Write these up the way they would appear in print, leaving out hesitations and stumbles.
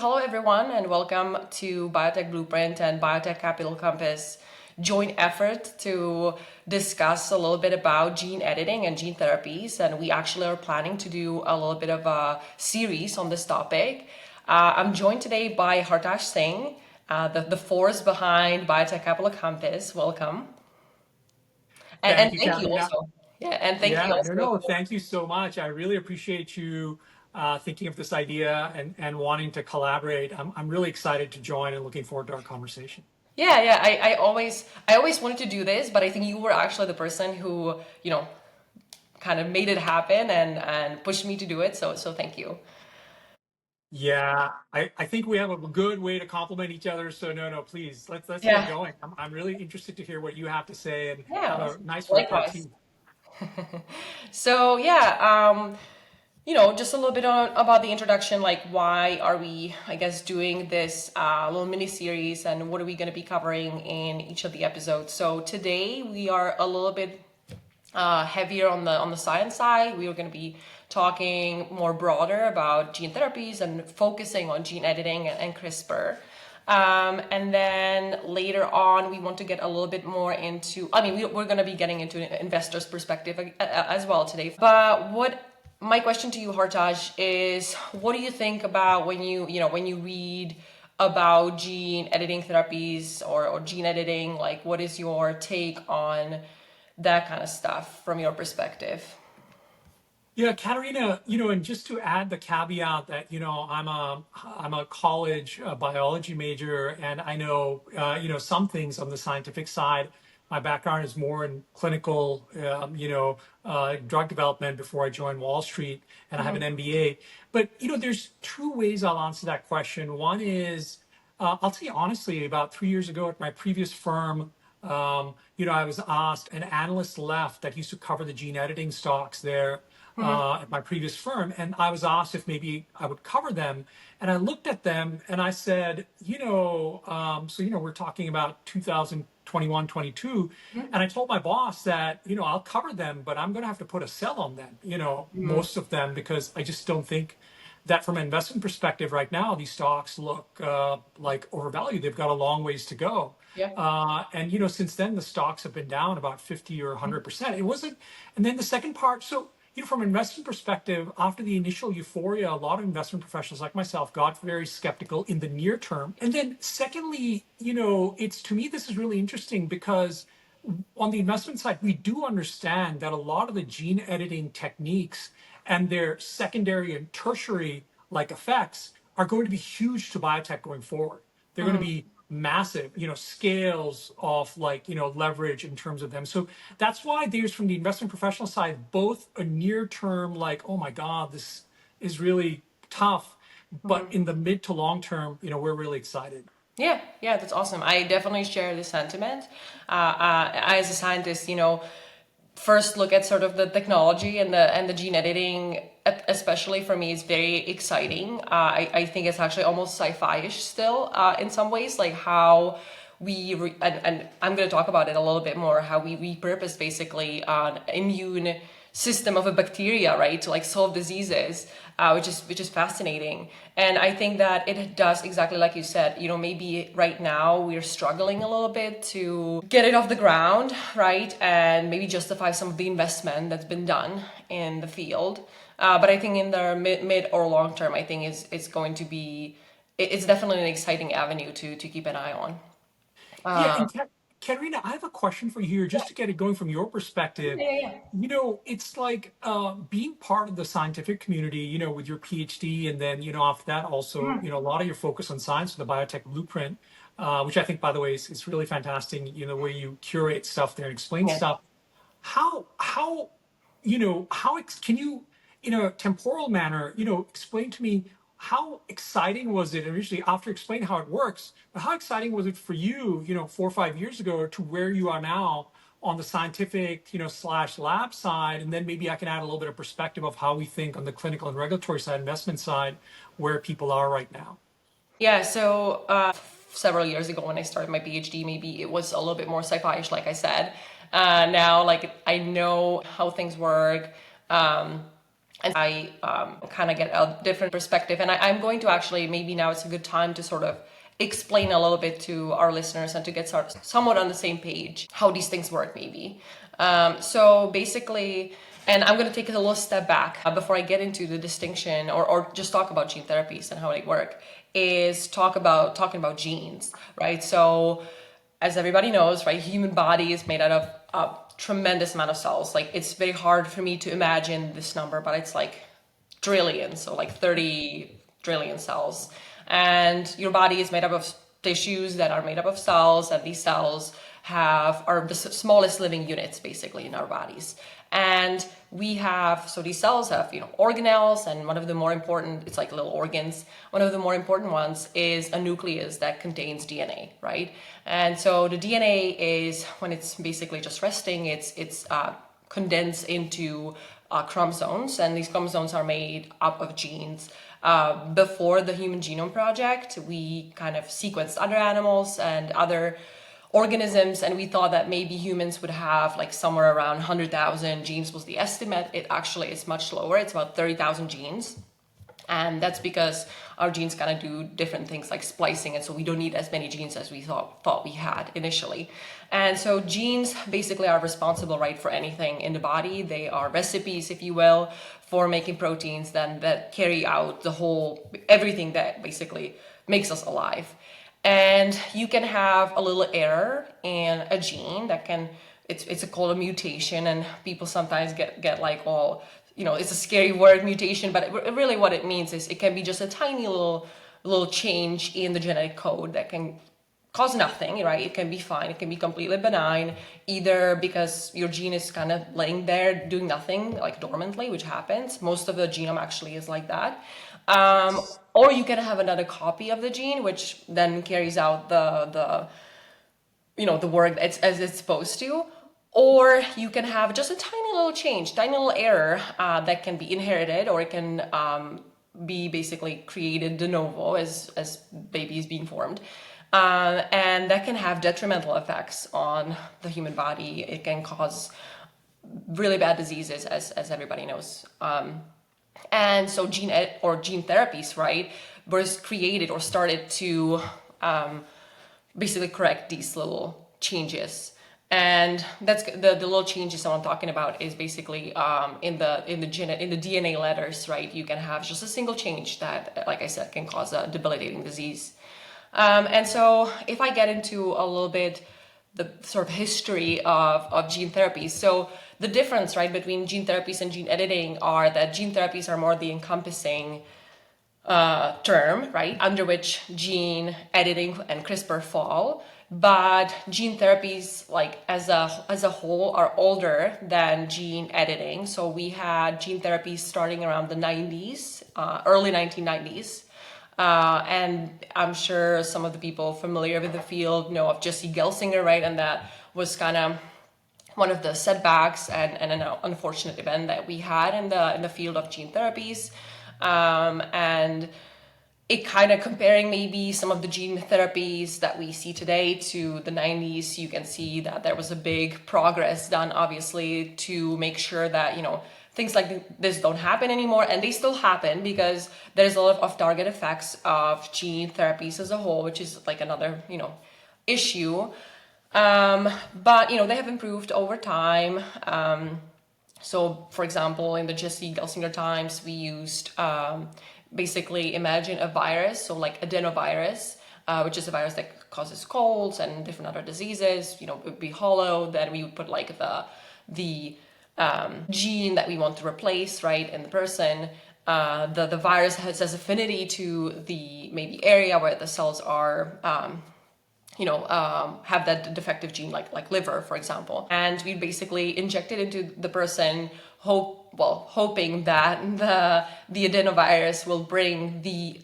Hello, everyone, and welcome to Biotech Blueprint and Biotech Capital Compass joint effort to discuss a little bit about gene editing and gene therapies. And we actually are planning to do a little bit of a series on this topic. I'm joined today by Hartaj Singh, the force behind Biotech Capital Compass. Welcome. And Thank you, thank you Katrina. also. Yeah, and thank you Yeah, no, also. no, thank you so much. I really appreciate you thinking of this idea and wanting to collaborate. I'm really excited to join and looking forward to our conversation. Yeah. I always wanted to do this, but I think you were actually the person who, kind of made it happen and pushed me to do it. So thank you. Yeah, I think we have a good way to complement each other. So no, no, please let's get Yeah. going. I'm really interested to hear what you have to say and have Yeah. a nice Likewise. repartee. So yeah, just a little bit about the introduction, like why are we, I guess, doing this little mini series and what are we going to be covering in each of the episodes. So today we are a little bit heavier on the science side. We are going to be talking more broader about gene therapies and focusing on gene editing and CRISPR. And then later on, we want to get a little bit more into, we're going to be getting into an investor's perspective as well today. But my question to you, Hartaj, is what do you think about when you read about gene editing therapies or gene editing? Like, what is your take on that kind of stuff from your perspective? Yeah, Katerina, and just to add the caveat that, I'm a college biology major, and I know, some things on the scientific side. My background is more in clinical, drug development before I joined Wall Street, and I have an MBA. But, there's two ways I'll answer that question. One is, I'll tell you honestly, about 3 years ago at my previous firm, I was asked, an analyst left that used to cover the gene editing stocks there at my previous firm, and I was asked if maybe I would cover them. And I looked at them and I said, we're talking about 2021, 22, and I told my boss that, I'll cover them, but I'm going to have to put a sell on them, most of them, because I just don't think that from an investment perspective right now, these stocks look like overvalued. They've got a long ways to go. Yeah. And since then the stocks have been down about 50 or 100%. It wasn't, and then the second part, so from an investment perspective, after the initial euphoria, a lot of investment professionals like myself got very skeptical in the near term. And then secondly, it's to me, this is really interesting because on the investment side, we do understand that a lot of the gene editing techniques and their secondary and tertiary like effects are going to be huge to biotech going forward. They're going to be massive, scales of like, leverage in terms of them. So that's why there's from the investment professional side, both a near term, like, oh my God, this is really tough. But in the mid to long term, we're really excited. Yeah, that's awesome. I definitely share the sentiment. As a scientist, first look at sort of the technology and the gene editing, especially for me, is very exciting. I think it's actually almost sci-fi-ish still in some ways, like how and I'm going to talk about it a little bit more, how we repurpose basically an immune system of a bacteria, right, to like solve diseases, which is fascinating. And I think that it does exactly like you said. Maybe right now we're struggling a little bit to get it off the ground, right, and maybe justify some of the investment that's been done in the field. But I think in the mid or long term, I think it's going to be it's definitely an exciting avenue to keep an eye on. Yeah, and Katerina, I have a question for you here, Yeah, just to get it going from your perspective. yeah, yeah. It's like being part of the scientific community, with your PhD, and then, after that, also, a lot of your focus on science with the Biotech Blueprint, which I think, by the way, is really fantastic, the way you curate stuff there and explain Yeah. stuff. How can you, in a temporal manner, explain to me how exciting was it initially after explaining how it works, but how exciting was it for you, 4 or 5 years ago to where you are now on the scientific, slash lab side, and then maybe I can add a little bit of perspective of how we think on the clinical and regulatory side, investment side, where people are right now. Yeah, so several years ago when I started my PhD, maybe it was a little bit more sci-fi-ish, like I said. Now, like I know how things work. And I kind of get a different perspective. And I'm going to actually, maybe now it's a good time to sort of explain a little bit to our listeners and to get somewhat on the same page how these things work, maybe. So basically, and I'm going to take a little step back before I get into the distinction, or just talk about gene therapies and how they work, is talking about genes, right? So as everybody knows, right, human body is made out of a tremendous amount of cells. Like, it's very hard for me to imagine this number, but it's like trillions, so like 30 trillion cells. And your body is made up of tissues that are made up of cells, and these cells are the smallest living units basically in our bodies. And we have, so these cells have, organelles, and one of the more important, it's like little organs. One of the more important ones is a nucleus that contains DNA, right? And so the DNA is, when it's basically just resting, it's condensed into chromosomes, and these chromosomes are made up of genes. Before the Human Genome Project, we kind of sequenced other animals and other organisms, and we thought that maybe humans would have like somewhere around 100,000 genes was the estimate. It actually is much lower. It's about 30,000 genes. And that's because our genes kind of do different things like splicing, and so we don't need as many genes as we thought we had initially. And so genes basically are responsible, right, for anything in the body. They are recipes, if you will, for making proteins then that carry out everything that basically makes us alive. And you can have a little error in a gene that it's called a mutation, and people sometimes get like, well, it's a scary word, mutation, but really what it means is it can be just a tiny little change in the genetic code that can cause nothing, right? It can be fine. It can be completely benign, either because your gene is kind of laying there doing nothing, like dormantly, which happens. Most of the genome actually is like that. Or you can have another copy of the gene, which then carries out the work as it's supposed to. Or you can have just a tiny little change, tiny little error that can be inherited, or it can be basically created de novo as baby is being formed. And that can have detrimental effects on the human body. It can cause really bad diseases, as everybody knows. And so gene therapies, right, was created or started to basically correct these little changes. And that's the little changes that I'm talking about is basically in the DNA letters, right? You can have just a single change that, like I said, can cause a debilitating disease. And so if I get into a little bit the sort of history of gene therapies, so the difference, right, between gene therapies and gene editing are that gene therapies are more the encompassing term, right, under which gene editing and CRISPR fall. But gene therapies, like as a whole, are older than gene editing. So we had gene therapies starting around the 90s, early 1990s. And I'm sure some of the people familiar with the field know of Jesse Gelsinger, right? And that was kind of one of the setbacks and an unfortunate event that we had in the field of gene therapies. And it kind of comparing maybe some of the gene therapies that we see today to the 90s, you can see that there was a big progress done, obviously, to make sure that, things like this don't happen anymore. And they still happen because there's a lot of off-target effects of gene therapies as a whole, which is like another, issue. But, they have improved over time. So, for example, in the Jesse Gelsinger times, we used basically imagine a virus, so like adenovirus, which is a virus that causes colds and different other diseases. It would be hollow. Then we would put like the gene that we want to replace, right, in the person. The virus has affinity to the maybe area where the cells are. Have that defective gene, like liver, for example. And we basically inject it into the person, hoping that the adenovirus will bring the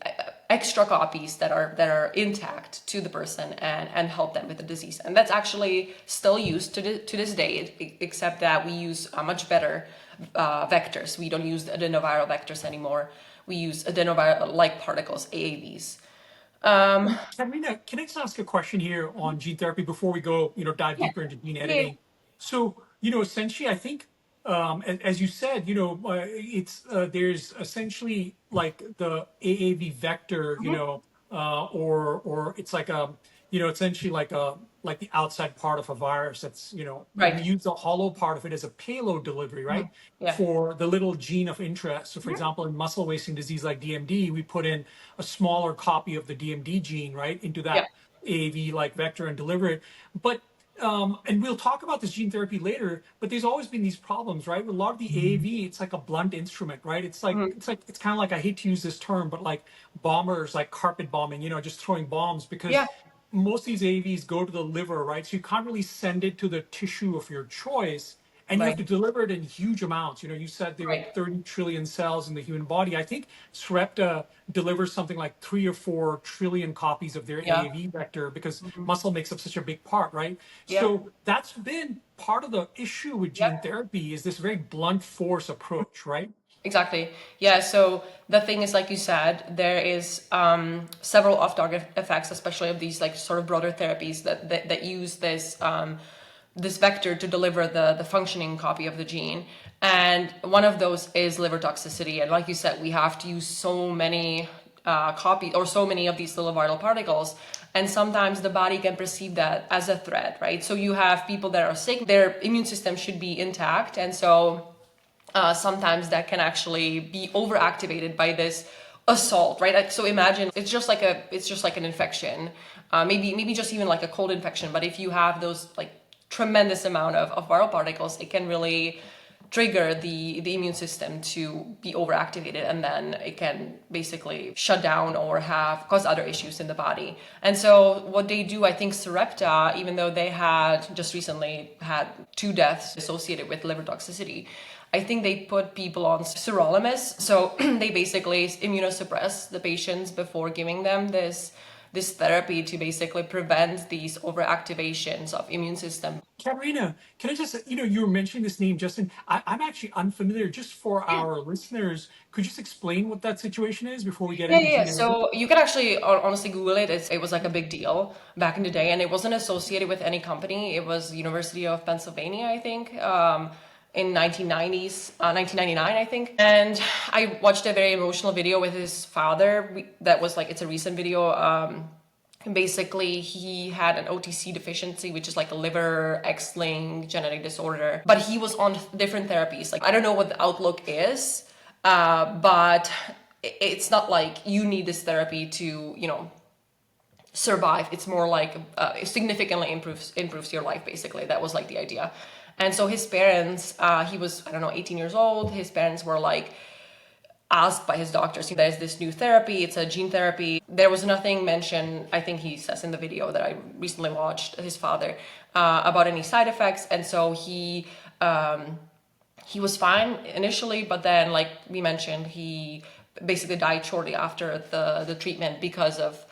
extra copies that are intact to the person and help them with the disease. And that's actually still used to this day, except that we use much better vectors. We don't use the adenoviral vectors anymore. We use adenoviral-like particles, AAVs. Katerina, can I just ask a question here on gene therapy before we go, dive Yeah. deeper into gene Yeah. editing? So, essentially, I think as you said, it's there's essentially like the AAV vector, Mhm. or it's like a, essentially like the outside part of a virus. That's, we Right. use the hollow part of it as a payload delivery, right? Mhm. Yeah. For the little gene of interest. So, for Mhm. example, in muscle wasting disease like DMD, we put in a smaller copy of the DMD gene, right, into Yeah. that AAV like vector and deliver it. But and we'll talk about this gene therapy later, but there's always been these problems, right? With a lot of the AAV, it's like a blunt instrument, right? Mhm. It's kind of like, I hate to use this term, but like bombers, like carpet bombing, just throwing bombs, because Yeah. most of these AAVs go to the liver, right? So you can't really send it to the tissue of your choice, and you have Right. to deliver it in huge amounts. You said there were Right. 30 trillion cells in the human body. I think Sarepta delivers something like 3 or 4 trillion copies of their Yeah. AAV vector, because Mhm. muscle makes up such a big part, right? Yeah. So that's been part of the issue with Yeah. gene therapy, is this very blunt force approach, right? Exactly. Yeah. So the thing is, like you said, there is several off-target effects, especially of these like sort of broader therapies that use this this vector to deliver the functioning copy of the gene. And one of those is liver toxicity. And like you said, we have to use so many copies or so many of these little viral particles. And sometimes the body can perceive that as a threat, right? So you have people that are sick, their immune system should be intact. And so sometimes that can actually be overactivated by this assault, right? Like, so imagine it's just like an infection, maybe just even like a cold infection. But if you have those like tremendous amount of viral particles, it can really trigger the immune system to be overactivated, and then it can basically shut down or have cause other issues in the body. And so what they do, I think Sarepta, even though they had just recently had 2 deaths associated with liver toxicity, I think they put people on sirolimus. So they basically immunosuppress the patients before giving them this therapy to basically prevent these overactivations of immune system. Katerina, can I just, you were mentioning this name, Justin. I'm actually unfamiliar. Just for our listeners, could you just explain what that situation is before we get Yeah, into yeah, yeah. gene editing? So you can actually honestly Google it. It was like a big deal back in the day, and it wasn't associated with any company. It was University of Pennsylvania, I think, in 1990s, 1999, I think. And I watched a very emotional video with his father. That was like, it's a recent video. Basically, he had an OTC deficiency, which is like a liver X-linked genetic disorder. But he was on different therapies. Like, I don't know what the outlook is, but it's not like you need this therapy to, survive. It's more like it significantly improves your life. Basically, that was like the idea. And so his parents, he was, I don't know, 18 years old. His parents were like asked by his doctors, there's this new therapy, it's a gene therapy. There was nothing mentioned, I think he says in the video that I recently watched, his father, about any side effects. And so he was fine initially, but then, like we mentioned, he basically died shortly after the treatment because of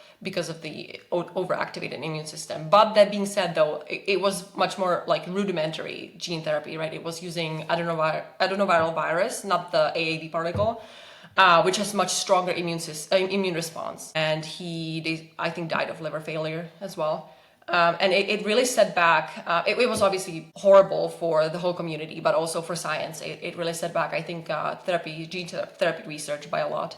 the overactivated immune system. But that being said, though, it was much more like rudimentary gene therapy, right? It was using adenoviral virus, not the AAV particle, which has much stronger immune response. And I think, died of liver failure as well. And it really set back. It was obviously horrible for the whole community, but also for science. It really set back, I think, gene therapy research by a lot.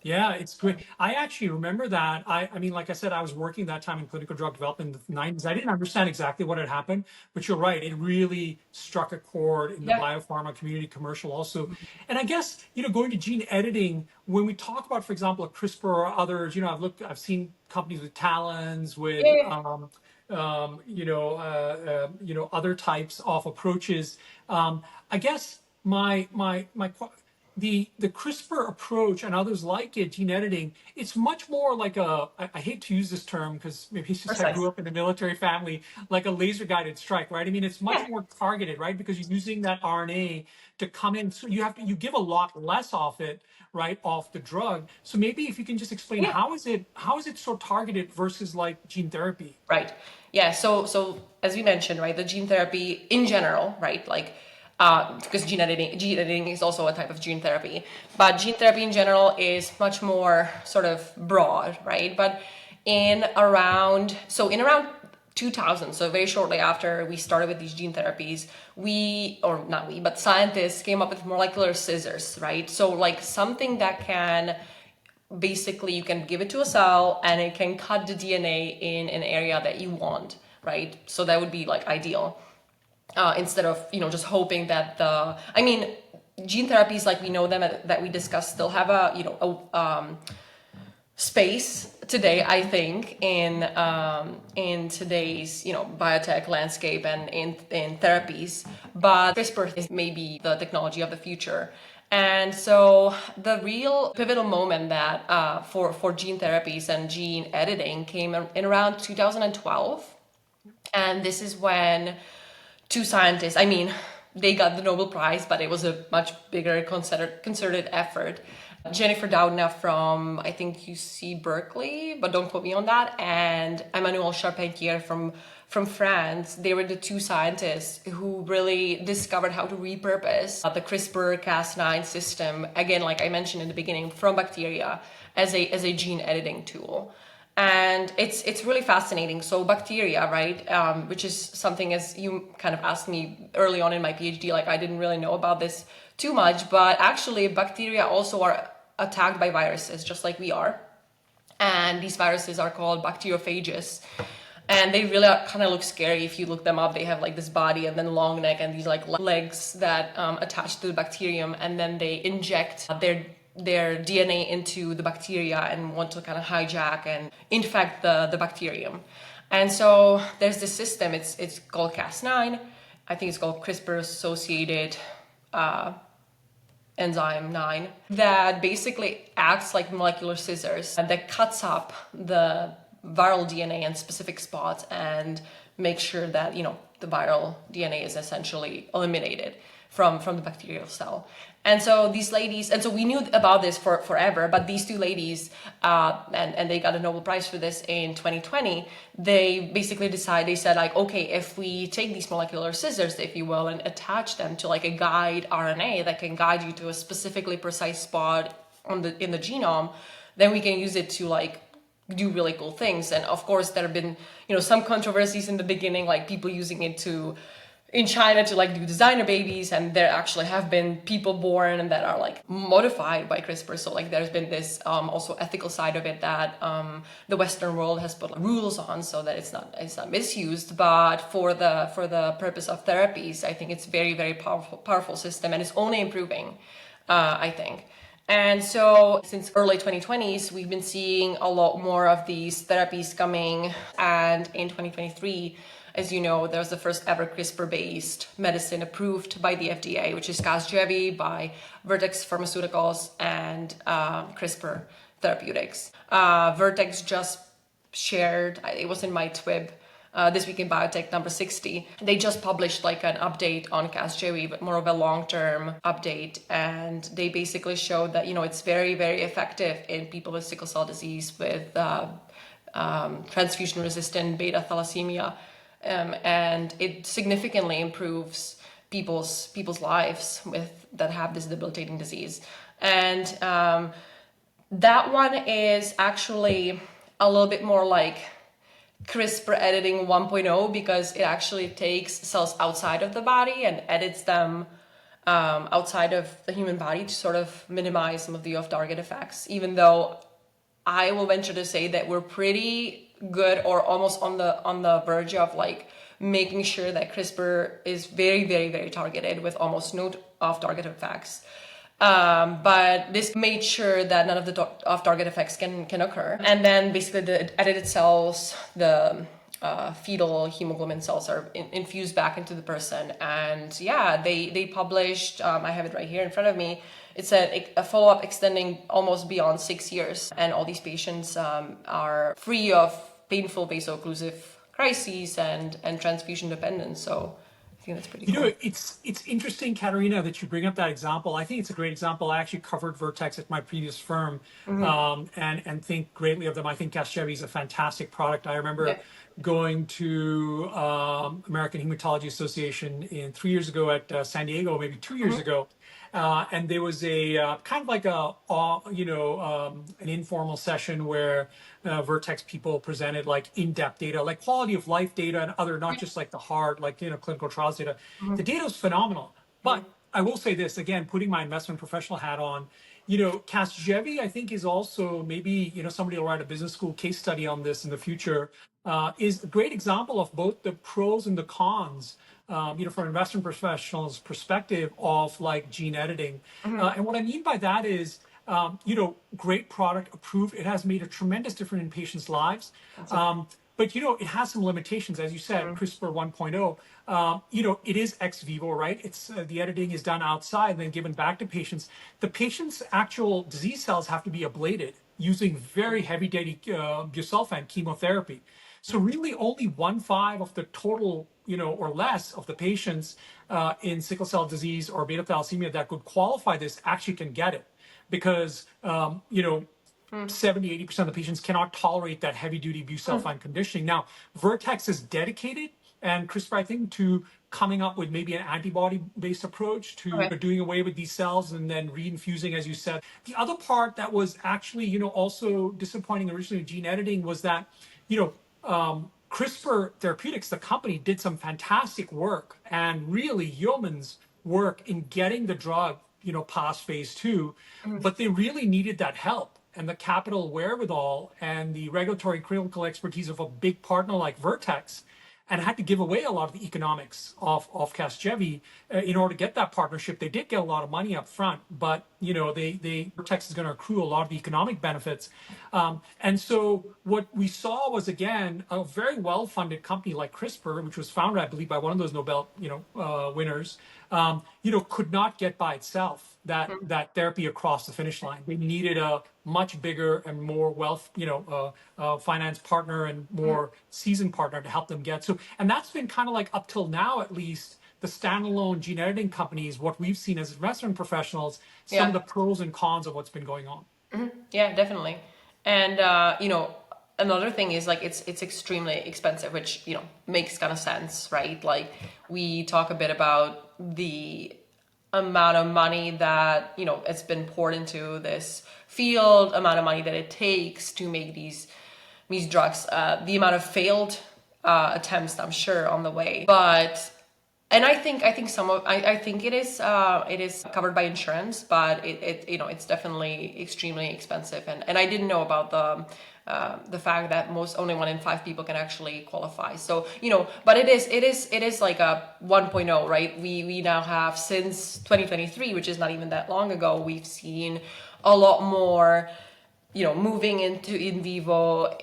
Yeah, it's great. I actually remember that. I mean, like I said, I was working that time in clinical drug development in the 90s. I didn't understand exactly what had happened, but you're right. It really struck a chord in the Yeah. biopharma community, commercial also. And I guess, going to gene editing, when we talk about, for example, a CRISPR or others, I've seen companies with talons, with, Yeah. other types of approaches. I guess the CRISPR approach and others like it, gene editing, it's much more like I hate to use this term because maybe it's just I Precise. grew up in a military family, like a laser guided strike, right? I mean, it's much Yeah. more targeted, right? Because you're using that RNA to come in. So you give a lot less off it, right? Off the drug. So maybe if you can just explain Yeah. how is it so targeted versus like gene therapy? Right. Yeah. So as we mentioned, right, the gene therapy in general, right, like because gene editing is also a type of gene therapy, but gene therapy in general is much more sort of broad, right? But in around 2000, so very shortly after we started with these gene therapies, or not we, but scientists came up with molecular scissors, right? So like something that can basically, you can give it to a cell and it can cut the DNA in an area that you want, right? So that would be like ideal. Instead of just hoping that gene therapies like we know them that we discussed still have a space today, I think, in today's biotech landscape and in therapies. But CRISPR is maybe the technology of the future. And so the real pivotal moment that for gene therapies and gene editing came in around 2012. And this is when two scientists, they got the Nobel Prize, but it was a much bigger concerted effort. Jennifer Doudna from, I think, UC Berkeley, but don't quote me on that, and Emmanuel Charpentier from France. They were the two scientists who really discovered how to repurpose the CRISPR-Cas9 system, again, like I mentioned in the beginning, from bacteria as a gene editing tool. And it's really fascinating. So bacteria, right, which is something, as you kind of asked me early on in my PhD, like I didn't really know about this too much, but actually bacteria also are attacked by viruses, just like we are. And these viruses are called bacteriophages. And they really kind of look scary if you look them up. They have like this body and then long neck and these like legs that attach to the bacterium, and then they inject their DNA into the bacteria and want to kind of hijack and infect the bacterium. And so there's this system, it's called Cas9. I think it's called CRISPR-associated enzyme 9, that basically acts like molecular scissors and that cuts up the viral DNA in specific spots and makes sure that the viral DNA is essentially eliminated from the bacterial cell. And so these ladies, and so we knew about this for forever, but these two ladies, and they got a Nobel Prize for this in 2020, they basically they said like, okay, if we take these molecular scissors, if you will, and attach them to like a guide RNA that can guide you to a specifically precise spot in the genome, then we can use it to like do really cool things. And of course, there have been, some controversies in the beginning, like people using it in China to like do designer babies, and there actually have been people born that are like modified by CRISPR. So like there's been this also ethical side of it that the Western world has put rules on so that it's not misused. But for the purpose of therapies, I think it's very, very powerful system, and it's only improving, I think. And so since early 2020s, we've been seeing a lot more of these therapies coming. And in 2023, as you know, there's the first ever CRISPR-based medicine approved by the FDA, which is Casgevy by Vertex Pharmaceuticals and CRISPR Therapeutics. Vertex just shared, it was in my TWIB, This Week in Biotech number 60. They just published like an update on Casgevy, but more of a long-term update. And they basically showed that, it's very, very effective in people with sickle cell disease, with transfusion-resistant beta thalassemia. And it significantly improves people's lives that have this debilitating disease. And that one is actually a little bit more like CRISPR editing 1.0, because it actually takes cells outside of the body and edits them outside of the human body to sort of minimize some of the off-target effects, even though I will venture to say that we're pretty good or almost on the verge of like making sure that CRISPR is very, very, very targeted with almost no off-target effects. But this made sure that none of the off-target effects can occur. And then basically the edited cells, the fetal hemoglobin cells are infused back into the person. And yeah, they published, I have it right here in front of me, it's a follow-up extending almost beyond 6 years. And all these patients are free of painful vaso-occlusive crises and transfusion dependence. So I think that's pretty cool. It's interesting, Katerina, that you bring up that example. I think it's a great example. I actually covered Vertex at my previous firm, and think greatly of them. I think Casgevy is a fantastic product. I remember going to American Hematology Association 3 years ago at San Diego, maybe 2 years ago, and there was a kind of like an informal session where Vertex people presented like in-depth data, like quality of life data and other, not just like the hard, like, clinical trials data. The data was phenomenal. But I will say this again, putting my investment professional hat on, Casgevy, I think, is also maybe, somebody will write a business school case study on this in the future, is a great example of both the pros and the cons, from an investment professional's perspective of like gene editing. And what I mean by that is, great product approved. It has made a tremendous difference in patients' lives. But it has some limitations, as you said, CRISPR 1.0. It is ex vivo, right? It's the editing is done outside and then given back to patients. The patient's actual disease cells have to be ablated using very heavy duty busulfan chemotherapy. So really, only 1/5 of the total, or less of the patients in sickle cell disease or beta thalassemia that could qualify this actually can get it, because 70-80% of the patients cannot tolerate that heavy duty busulfan conditioning. Now, Vertex is dedicated, and CRISPR, I think, to coming up with maybe an antibody based approach to Okay. doing away with these cells and then reinfusing, as you said. The other part that was actually, also disappointing originally with gene editing was that, CRISPR Therapeutics, the company, did some fantastic work and really yeoman's work in getting the drug, past phase 2, but they really needed that help and the capital wherewithal and the regulatory critical expertise of a big partner like Vertex, and had to give away a lot of the economics of Casgevy in order to get that partnership. They did get a lot of money up front, but Vertex is going to accrue a lot of the economic benefits. And so what we saw was, again, a very well-funded company like CRISPR, which was founded, I believe, by one of those Nobel winners, could not get by itself that therapy across the finish line. They needed a much bigger and more finance partner and more seasoned partner to help them get. So, and that's been kind of like, up till now at least, the standalone gene editing companies, what we've seen as investment professionals, some of Yeah. the pros and cons of what's been going on. Yeah, definitely. And another thing is like it's extremely expensive, which makes kind of sense, right? Like we talk a bit about the amount of money that it's been poured into this field, amount of money that it takes to make these drugs, the amount of failed attempts, I'm sure, on the way. But and I think it is covered by insurance, but it's definitely extremely expensive. And I didn't know about the fact that only 1 in 5 people can actually qualify. So but it is like a 1.0, right? We now have, since 2023, which is not even that long ago, we've seen a lot more moving into in vivo,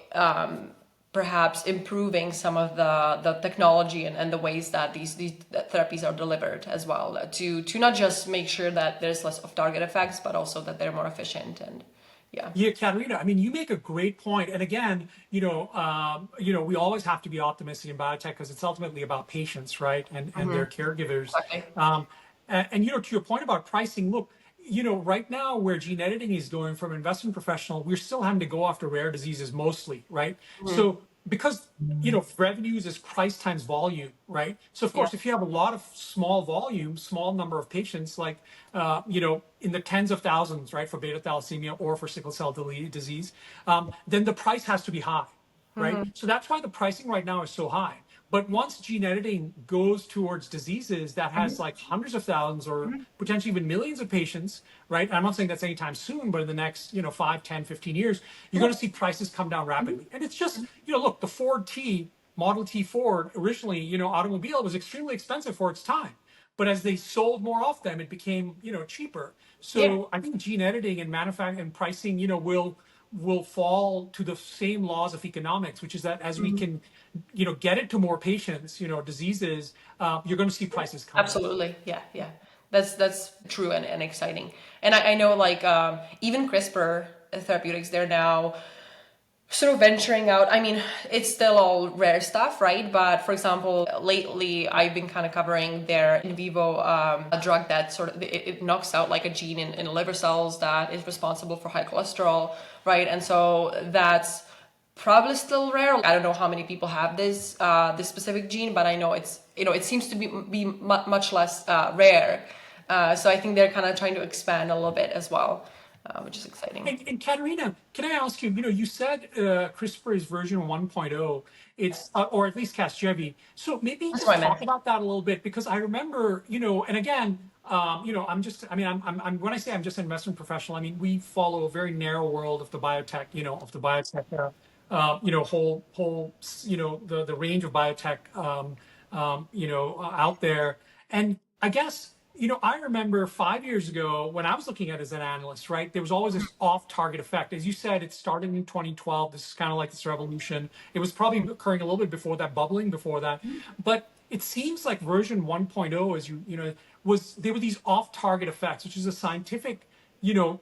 perhaps improving some of the technology and the ways that these therapies are delivered as well, to not just make sure that there's less of target effects, but also that they're more efficient. And yeah. Yeah, Katerina, I mean, you make a great point. And again, we always have to be optimistic in biotech because it's ultimately about patients, right? And their caregivers. Okay. To your point about pricing, look, right now where gene editing is going from investment professional, we're still having to go after rare diseases mostly, right? So because revenues is price times volume, right? So of Yeah. course, if you have a lot of small volume, small number of patients, like in the tens of thousands, right, for beta thalassemia or for sickle cell disease, then the price has to be high, right? So that's why the pricing right now is so high. But once gene editing goes towards diseases that has like hundreds of thousands or potentially even millions of patients, right? I'm not saying that's anytime soon, but in the next, 5, 10, 15 years, you're going to see prices come down rapidly. And it's just, look, the Model T Ford, originally, automobile was extremely expensive for its time. But as they sold more of them, it became, cheaper. Yeah. So I think gene editing and manufacturing and pricing, will fall to the same laws of economics, which is that as we can, get it to more patients, diseases, you're going to see prices come down. Absolutely. Yeah. Yeah. That's true and exciting. And I know, like, even CRISPR therapeutics, they're now sort of venturing out. I mean, it's still all rare stuff, right? But for example, lately I've been kind of covering their in vivo a drug that sort of it knocks out like a gene in liver cells that is responsible for high cholesterol, right? And so that's probably still rare. I don't know how many people have this specific gene, but I know it seems to be much less rare So I think they're kind of trying to expand a little bit as well, which is exciting. And Katerina, can I ask you, you said CRISPR is version 1.0, it's, or at least Casgevy. So maybe That's what just I meant. talk about that a little bit, because I remember, and again, when I say I'm just an investment professional, I mean, we follow a very narrow world of the biotech, the range of biotech, out there. And I guess, I remember 5 years ago when I was looking at it as an analyst, right? There was always this off-target effect. As you said, it started in 2012. This is kind of like this revolution. It was probably occurring a little bit before that, bubbling before that. But it seems like version 1.0, as there were these off-target effects, which is a scientific,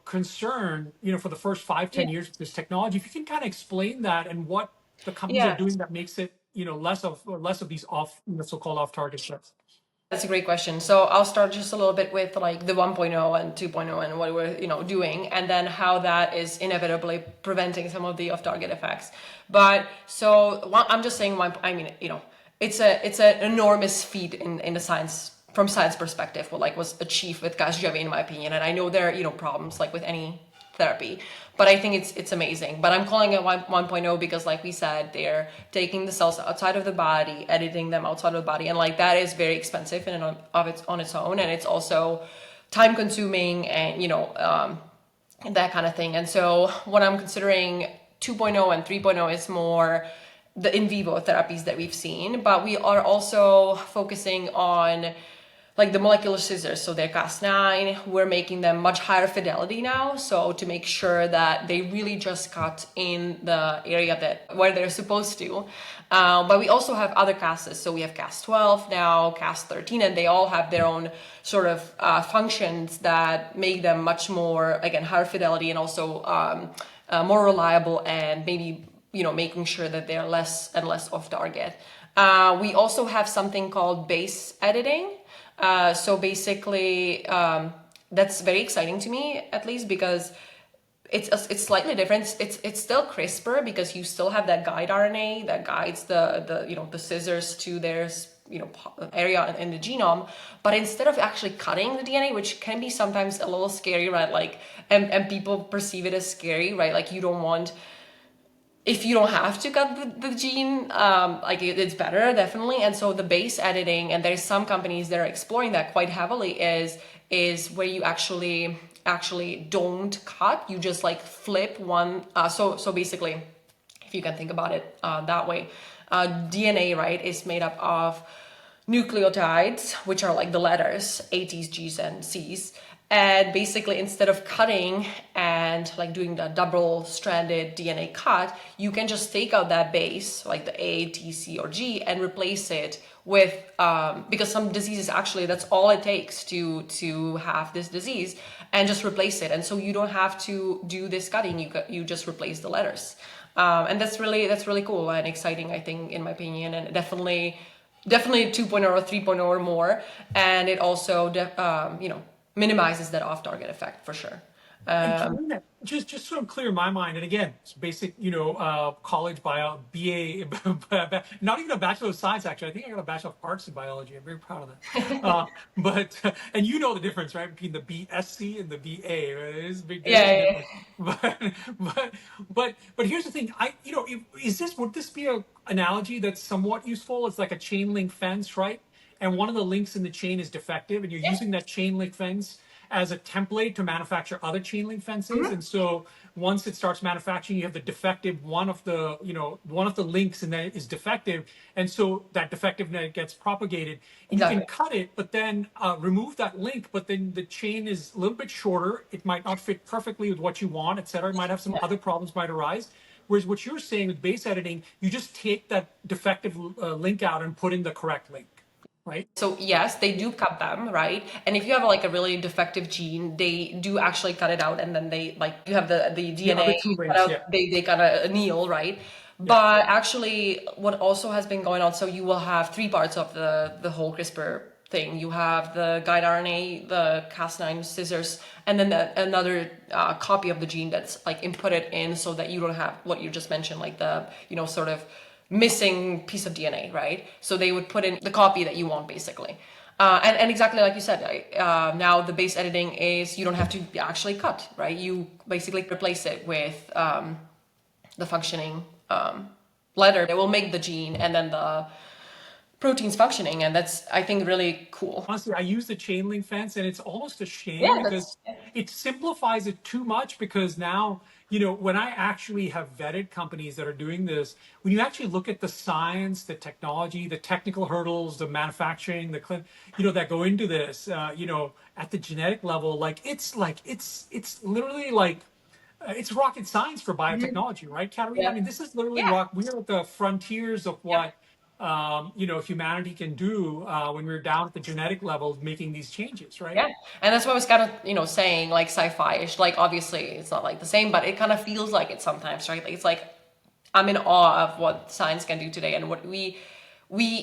concern, for the first 5, 10 years of this technology. If you can kind of explain that and what the companies are Yeah. doing that makes it, less of these so-called off-target effects. That's a great question. So I'll start just a little bit with like the 1.0 and 2.0 and what we're, doing, and then how that is inevitably preventing some of the off-target effects. But so I'm just saying, it's an enormous feat in the science, from science perspective, what like was achieved with Casgevy, in my opinion. And I know there are, problems like with any therapy, but I think it's amazing. But I'm calling it 1.0 because, like we said, they're taking the cells outside of the body, editing them outside of the body, and like that is very expensive in and of its own, and it's also time consuming, and that kind of thing. And so what I'm considering 2.0 and 3.0 is more the in vivo therapies that we've seen, but we are also focusing on like the molecular scissors. So they're Cas9, we're making them much higher fidelity now, so to make sure that they really just cut in the area where they're supposed to. But we also have other Cases, so we have Cas12 now, Cas13, and they all have their own sort of functions that make them much more, again, higher fidelity, and also more reliable, and maybe making sure that they're less and less off target. We also have something called base editing. So basically, that's very exciting to me, at least, because it's slightly different. It's still CRISPR, because you still have that guide RNA that guides the scissors to their area in the genome, but instead of actually cutting the DNA, which can be sometimes a little scary, right? Like, and people perceive it as scary, right? Like, if you don't have to cut the gene, it's better, definitely. And so the base editing, and there's some companies that are exploring that quite heavily, is where you actually don't cut, you just like flip one. So basically, if you can think about it that way, DNA, right, is made up of nucleotides, which are like the letters A, T's, G's, and C's. And basically, instead of cutting and like doing the double-stranded DNA cut, you can just take out that base, like the A, T, C, or G, and replace it with, because some diseases, actually, that's all it takes to have this disease, and just replace it. And so you don't have to do this cutting, you just replace the letters. And that's really cool and exciting, I think, in my opinion, and definitely 2.0 or 3.0 or more. And it also, minimizes that off-target effect for sure. And Karina, just so I'm clear in my mind, and again, it's basic, college bio, BA, not even a Bachelor of Science, actually. I think I got a Bachelor of Arts in biology. I'm very proud of that. And you know the difference, right, between the BSc and the BA. Right? There's a big difference. But here's the thing. Would this be an analogy that's somewhat useful? It's like a chain link fence, right? And one of the links in the chain is defective, and you're using that chain link fence as a template to manufacture other chain link fences. And so once it starts manufacturing, you have the defective one of the links, and that is defective. And so that defectiveness gets propagated. Exactly. You can cut it, but then remove that link, but then the chain is a little bit shorter. It might not fit perfectly with what you want, et cetera. It might have some other problems might arise. Whereas what you're saying with base editing, you just take that defective link out and put in the correct link. Right. So yes, they do cut them, right? And if you have like a really defective gene, they do actually cut it out, and then they like you have the DNA cut out, they kind of anneal, right? But actually, what also has been going on, so you will have three parts of the whole CRISPR thing. You have the guide RNA, the Cas9 scissors, and then another copy of the gene that's like inputted in, so that you don't have what you just mentioned, like the sort of missing piece of DNA, right? So they would put in the copy that you want, basically. And exactly like you said, now the base editing is you don't have to actually cut, right? You basically replace it with the functioning letter that will make the gene and then the proteins functioning. And that's, I think, really cool. Honestly, I use the chain link fence, and it's almost a shame Yeah, because that's it simplifies it too much. Because now, when I actually have vetted companies that are doing this, when you actually look at the science, the technology, the technical hurdles, the manufacturing, that go into this, at the genetic level, it's literally like it's rocket science for biotechnology, right, Katarina? I yeah, mean, this is literally yeah, rock. We're at the frontiers of yeah. what humanity can do when we're down at the genetic level, making these changes, right? Yeah, and that's what I was kind of, saying like sci-fi-ish. Like obviously it's not like the same, but it kind of feels like it sometimes, right? Like it's like I'm in awe of what science can do today and what we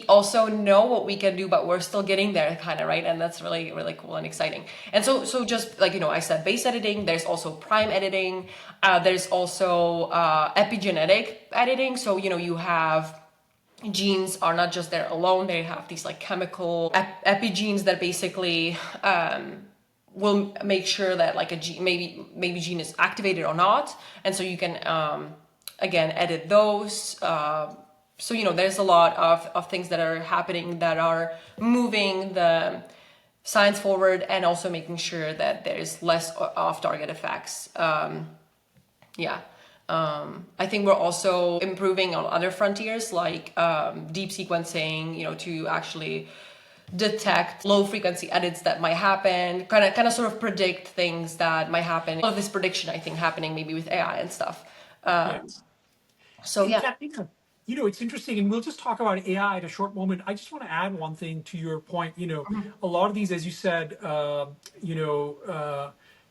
also know what we can do, but we're still getting there, kind of, right? And that's really really cool and exciting. And so just like I said, base editing. There's also prime editing. There's also epigenetic editing. So you have genes are not just there alone, they have these like chemical epigenes that basically will make sure that like a gene, maybe gene is activated or not, and so you can again edit those. So there's a lot of things that are happening that are moving the science forward and also making sure that there's less off-target effects. Yeah. I think we're also improving on other frontiers like deep sequencing, to actually detect low frequency edits that might happen, kind of sort of predict things that might happen. A lot of this prediction, I think, happening maybe with AI and stuff. Yes. So And yeah. Katrina, it's interesting, and we'll just talk about AI in a short moment. I just want to add one thing to your point. A lot of these, as you said,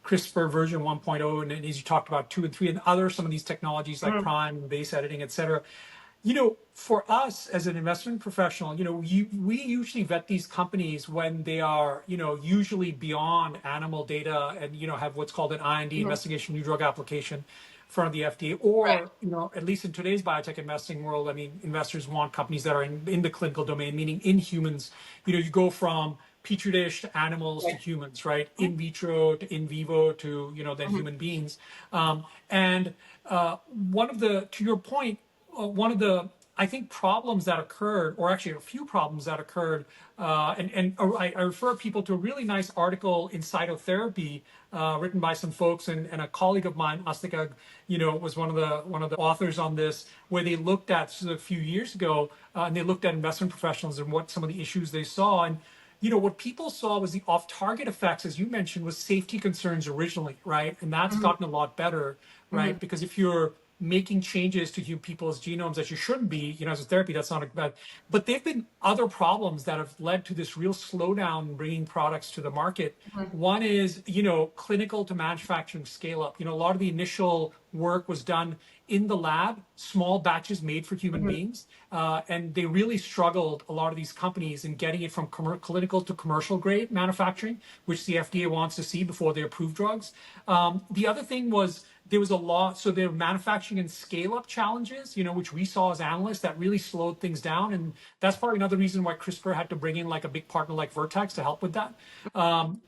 CRISPR version 1.0, and as you talked about 2 and 3, and other some of these technologies like prime and base editing, et cetera. For us as an investment professional, we usually vet these companies when they are, usually beyond animal data and, have what's called an IND, investigation new drug application, in front of the FDA, Right. or, at least in today's biotech investing world, I mean, investors want companies that are in the clinical domain, meaning in humans. You go from petri dish to animals to Right. humans, right? In vitro to in vivo to, then human beings. And to your point, one of the I think problems that occurred, or actually a few problems that occurred, I refer people to a really nice article in Cytotherapy, written by some folks, and a colleague of mine, Astika, was one of the authors on this, where they looked at a few years ago, and they looked at investment professionals and what some of the issues they saw, and what people saw was the off-target effects, as you mentioned, was safety concerns originally, right? And that's gotten a lot better, right? Because if you're making changes to people's genomes that you shouldn't be, as a therapy, that's not a bad. But there've been other problems that have led to this real slowdown in bringing products to the market. One is, clinical to manufacturing scale up. A lot of the initial work was done in the lab, small batches made for human beings, and they really struggled, a lot of these companies, in getting it from clinical to commercial grade manufacturing, which the FDA wants to see before they approve drugs. The other thing was there was a lot, so there were manufacturing and scale up challenges, which we saw as analysts that really slowed things down. And that's probably another reason why CRISPR had to bring in like a big partner like Vertex to help with that.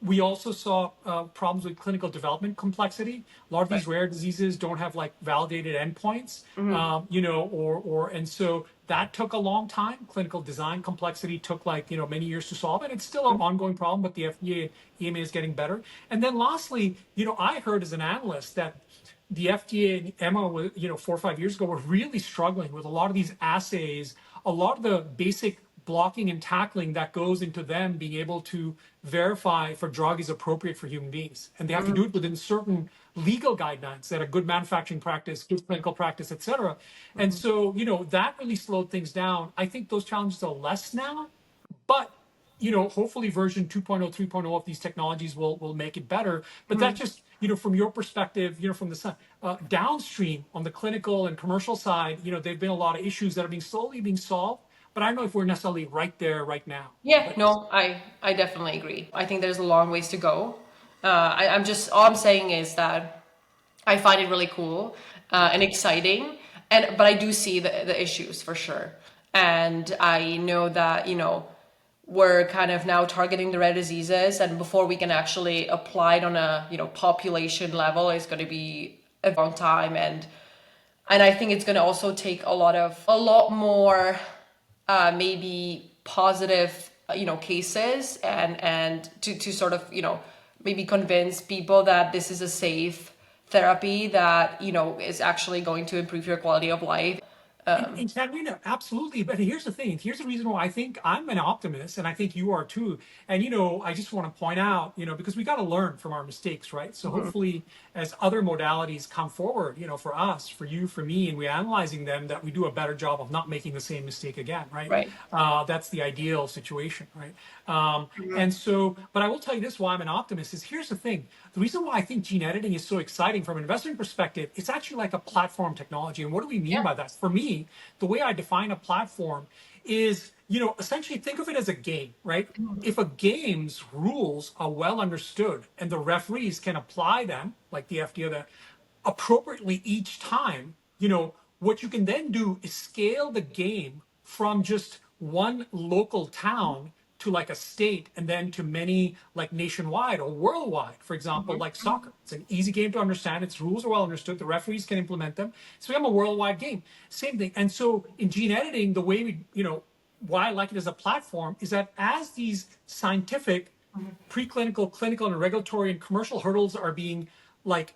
We also saw problems with clinical development complexity. A lot of these rare diseases don't have like validated endpoints, and so that took a long time. Clinical design complexity took like, many years to solve, and it's still an ongoing problem, but the FDA and EMA is getting better. And then lastly, I heard as an analyst that the FDA and EMA, 4 or 5 years ago, were really struggling with a lot of these assays, a lot of the basic blocking and tackling that goes into them being able to verify if a drug is appropriate for human beings. And they have to do it within certain legal guidelines that are good manufacturing practice, good clinical practice, et cetera. And so, that really slowed things down. I think those challenges are less now, but hopefully version 2.0, 3.0 of these technologies will make it better. But that's just, from your perspective, from the downstream on the clinical and commercial side, there've been a lot of issues that are slowly being solved. But I don't know if we're necessarily right there right now. Yeah, But no, I definitely agree. I think there's a long ways to go. I'm just all I'm saying is that I find it really cool and exciting, but I do see the issues for sure. And I know that we're kind of now targeting the rare diseases, and before we can actually apply it on a population level, is going to be a long time. And I think it's going to also take a lot more maybe positive cases, and to sort of maybe convince people that this is a safe therapy that is actually going to improve your quality of life. And Katerina, absolutely. But here's the thing. Here's the reason why I think I'm an optimist, and I think you are too. And I just want to point out, because we got to learn from our mistakes, right? So Mhm. hopefully, as other modalities come forward, for us, for you, for me, and we're analyzing them, that we do a better job of not making the same mistake again, right? Right. That's the ideal situation, right? Mhm. And so, but I will tell you this: why I'm an optimist is, here's the thing. The reason why I think gene editing is so exciting from an investment perspective, it's actually like a platform technology. And what do we mean Yeah. by that? For me, the way I define a platform is, essentially think of it as a game, right? If a game's rules are well understood and the referees can apply them, like the FDA, appropriately each time, what you can then do is scale the game from just one local town to like a state, and then to many, like nationwide or worldwide. For example, Mhm. like soccer, it's an easy game to understand, its rules are well understood, the referees can implement them, so we have a worldwide game. Same thing. And so in gene editing, the way we, why I like it as a platform is that as these scientific, Mhm. preclinical, clinical, and regulatory and commercial hurdles are being, like,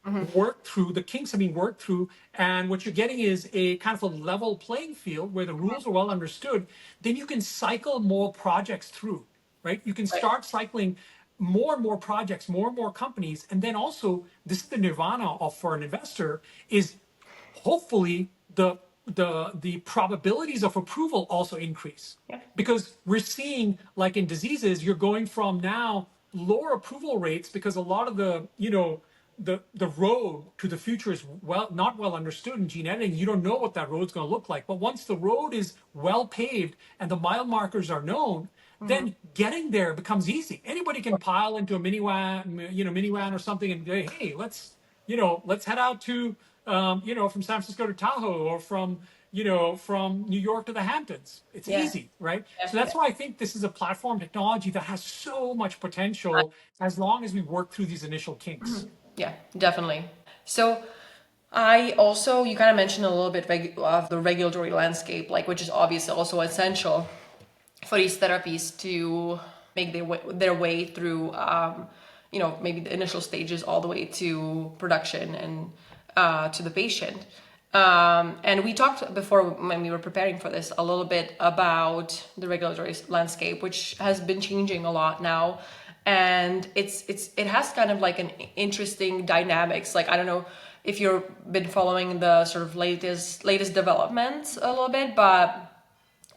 Mhm. worked through, the kinks are being worked through, and what you're getting is a kind of a level playing field where the rules are well understood, then you can cycle more projects through, right? You can Right. start cycling more and more projects, more and more companies, and then also, this is the nirvana of for an investor, is hopefully the probabilities of approval also increase, Yeah. because we're seeing, like in diseases, you're going from now lower approval rates because a lot of the road to the future is not well understood in gene editing. You don't know what that road's going to look like, but once the road is well paved and the mile markers are known, Mhm. then getting there becomes easy. Anybody can pile into a minivan or something and say, hey, let's head out to, from San Francisco to Tahoe, or from New York to the Hamptons. It's Yeah. easy, right? Yeah. So Yeah. that's why I think this is a platform technology that has so much potential, as long as we work through these initial kinks. Yeah, definitely. So I also, you kind of mentioned a little bit of the regulatory landscape, like, which is obviously also essential for these therapies to make their way through, maybe the initial stages all the way to production and to the patient. And we talked before, when we were preparing for this, a little bit about the regulatory landscape, which has been changing a lot now, and it has kind of like an interesting dynamics. Like, I don't know if you've been following the sort of latest developments a little bit, but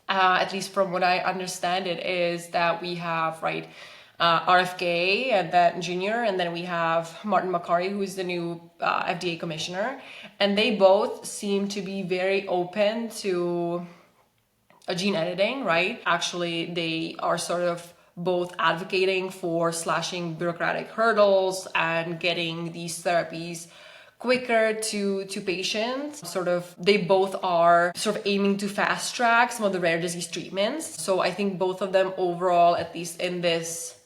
at least from what I understand, it is that we have, right, RFK and then Junior, and then we have Martin Makary, who is the new FDA commissioner, and they both seem to be very open to gene editing, right? Actually, they are sort of both advocating for slashing bureaucratic hurdles and getting these therapies quicker to patients. Sort of, they both are sort of aiming to fast track some of the rare disease treatments. So I think both of them overall, at least in this,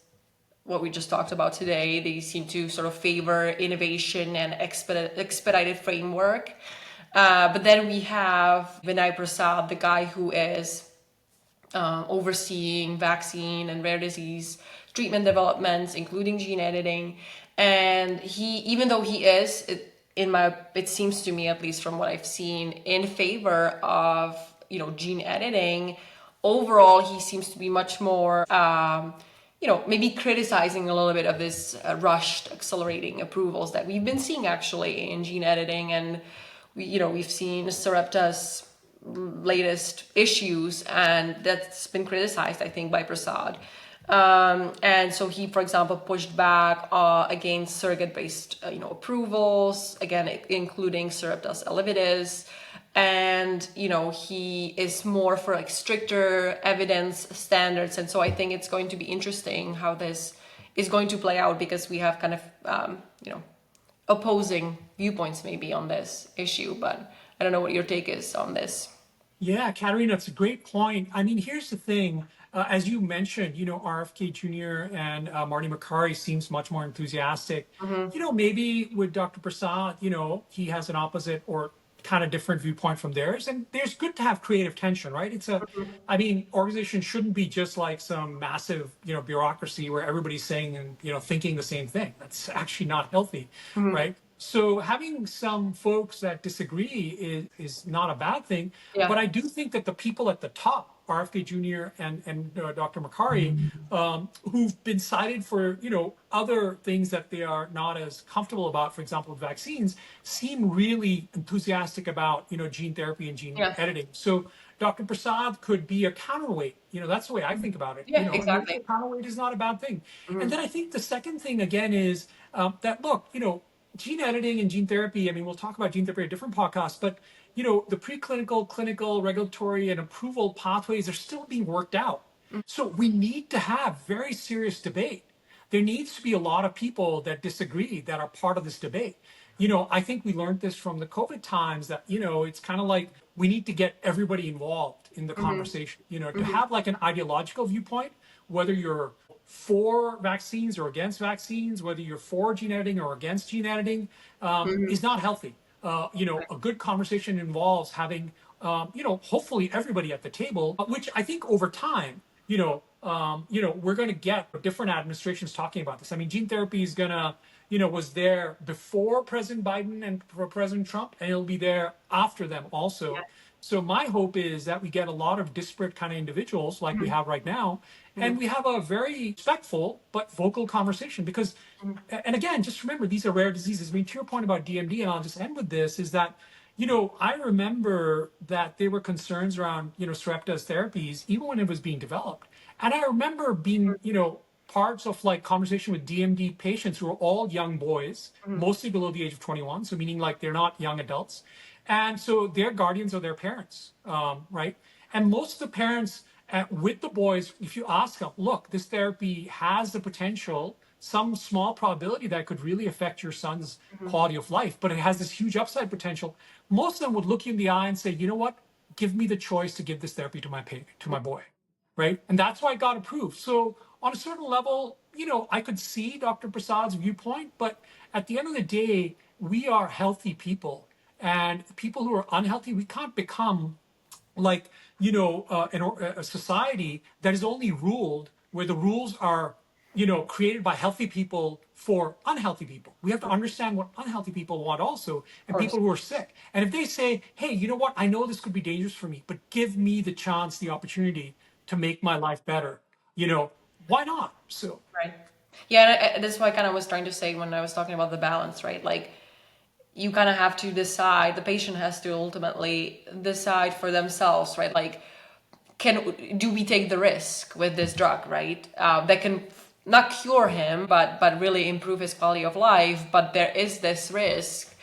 what we just talked about today, they seem to sort of favor innovation and expedited framework. But then we have Vinay Prasad, the guy who is overseeing vaccine and rare disease treatment developments, including gene editing. And he, even though he is, it seems to me, at least from what I've seen, in favor of gene editing, overall he seems to be much more maybe criticizing a little bit of this rushed accelerating approvals that we've been seeing actually in gene editing. And we've seen Sarepta's latest issues, and that's been criticized, I think, by Prasad. And so he, for example, pushed back against surrogate-based, approvals, again, including Sarepta's Elevidys. And he is more for like stricter evidence standards. And so I think it's going to be interesting how this is going to play out, because we have kind of opposing viewpoints maybe on this issue. But I don't know what your take is on this. Yeah, Katerina, it's a great point. I mean, here's the thing. as you mentioned, RFK Jr. and Marty Makary seems much more enthusiastic. Mm-hmm. Maybe with Dr. Prasad, he has an opposite or kind of different viewpoint from theirs. And there's good to have creative tension, right? Mm-hmm. I mean, organization shouldn't be just like some massive, bureaucracy where everybody's saying and, thinking the same thing. That's actually not healthy, Mm-hmm. right? So having some folks that disagree is not a bad thing. But Yeah. I do think that the people at the top, RFK Jr. and Dr. Makary, who've been cited for other things that they are not as comfortable about, for example, vaccines, seem really enthusiastic about gene therapy and gene Yeah. editing. So Dr. Prasad could be a counterweight. That's the way I think about it. Yeah. And maybe Exactly. a counterweight is not a bad thing. And Mm-hmm. then I think the second thing again is that look, gene editing and gene therapy. I mean, we'll talk about gene therapy at different podcasts, but the preclinical, clinical, regulatory, and approval pathways are still being worked out. So we need to have very serious debate. There needs to be a lot of people that disagree that are part of this debate. I think we learned this from the COVID times that, it's kind of like we need to get everybody involved in the Mm-hmm. conversation, to Mm-hmm. have like an ideological viewpoint, whether you're for vaccines or against vaccines, whether you're for gene editing or against gene editing, Mm-hmm. is not healthy. A good conversation involves having, hopefully everybody at the table, which I think over time, we're going to get different administrations talking about this. I mean, gene therapy is going to, was there before President Biden and President Trump, and it'll be there after them also. So my hope is that we get a lot of disparate kind of individuals like we Mm-hmm. have right now, and Mm-hmm. we have a very respectful but vocal conversation because, and again, just remember these are rare diseases. I mean, to your point about DMD, and I'll just end with this, is that I remember that there were concerns around Sarepta's therapies even when it was being developed, and I remember being parts of like conversation with DMD patients who are all young boys, Mm-hmm. mostly below the age of 21, so meaning like they're not young adults, and so they're guardians of their parents, right? And most of the parents with the boys, if you ask them, look, this therapy has the potential, some small probability that could really affect your son's Mm-hmm. quality of life, but it has this huge upside potential. Most of them would look you in the eye and say, you know what? Give me the choice to give this therapy to my boy, right? And that's why it got approved. So on a certain level, I could see Dr. Prasad's viewpoint, but at the end of the day, we are healthy people, and people who are unhealthy, we can't become like a society that is only ruled where the rules are created by healthy people for unhealthy people. We have to understand what unhealthy people want also, Of and course. people who are sick. And if they say, hey, you know what, I know this could be dangerous for me, but give me the chance, the opportunity to make my life better, why not? So Right. Yeah, and that's what I kind of was trying to say when I was talking about the balance, right? Like you kind of have to decide, the patient has to ultimately decide for themselves, right? Like, do we take the risk with this drug, right? That can not cure him, but really improve his quality of life. But there is this risk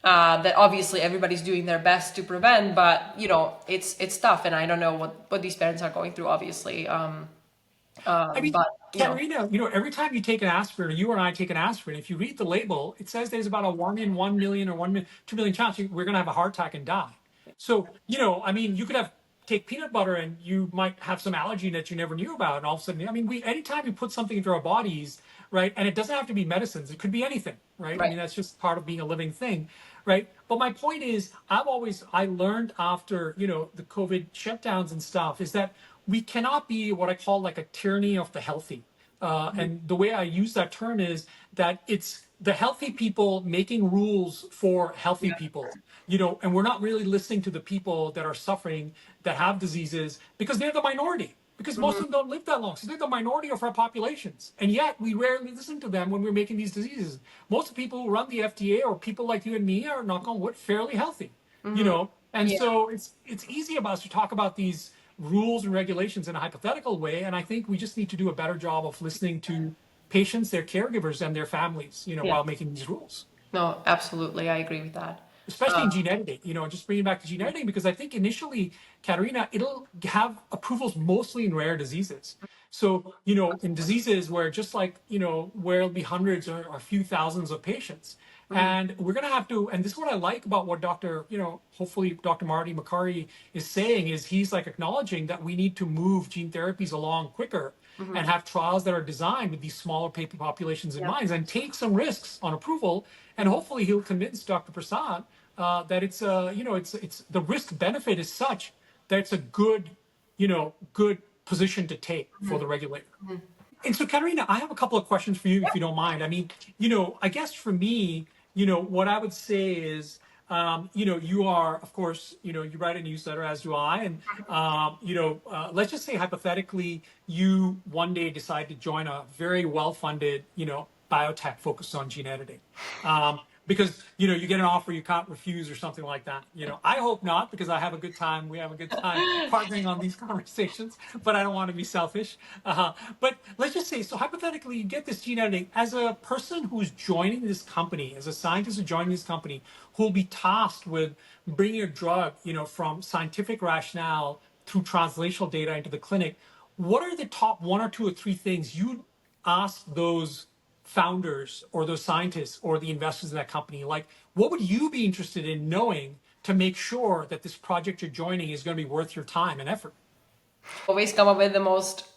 that obviously everybody's doing their best to prevent, but it's tough, and I don't know what these parents are going through, obviously. I mean, But Katerina, every time you take an aspirin, or you and I take an aspirin, if you read the label, it says there's about a 1 in 1 million or 2 million chance we're going to have a heart attack and die. So, I mean, you could take peanut butter and you might have some allergy that you never knew about. And all of a sudden, I mean, anytime we put something into our bodies, right, and it doesn't have to be medicines, it could be anything, right? I right. mean, that's just part of being a living thing, right? But my point is, I learned after, the COVID shutdowns and stuff, is that we cannot be what I call like a tyranny of the healthy. And the way I use that term is that it's the healthy people making rules for healthy Yeah. people, and we're not really listening to the people that are suffering, that have diseases, because they're the minority. Because most Hmm. of them don't live that long. So they're the minority of our populations. And yet we rarely listen to them when we're making these diseases. Most of the people who run the FDA or people like you and me are, knock on wood, fairly healthy. Hmm. And Yeah. so it's easy about us to talk about these rules and regulations in a hypothetical way. And I think we just need to do a better job of listening to patients, their caregivers, and their families, Yeah. while making these rules. No, absolutely. I agree with that. Especially in Um, gene editing, just bringing back to gene editing, because I think initially, Katerina, it'll have approvals mostly in rare diseases. So, in diseases where just like, where it'll be hundreds or a few thousands of patients. And we're going to have to, and this is what I like about what Dr., hopefully Dr. Marty Makari is saying, is he's like acknowledging that we need to move gene therapies along quicker and have trials that are designed with these smaller patient populations in Yeah. mind and take some risks on approval. And hopefully he'll convince Dr. Prasad that it's the risk benefit is such that it's a good position to take for the regulator. And so, Katerina, I have a couple of questions for you, if you don't mind. I mean, I guess for me, what I would say is, you are, of course, you write a newsletter, as do I, and let's just say hypothetically, you one day decide to join a very well-funded, biotech focused on gene editing. Because you get an offer you can't refuse or something like that. I hope not, because I have a good time. We have a good time partnering on these conversations, but I don't want to be selfish. But let's just say, so hypothetically, you get this gene editing as a person who's joining this company, as a scientist who's joining this company, who will be tasked with bringing a drug, from scientific rationale through translational data into the clinic. What are the top one or two or three things you'd ask those founders or those scientists or the investors in that company? Like, what would you be interested in knowing to make sure that this project you're joining is going to be worth your time and effort? Always come up with the most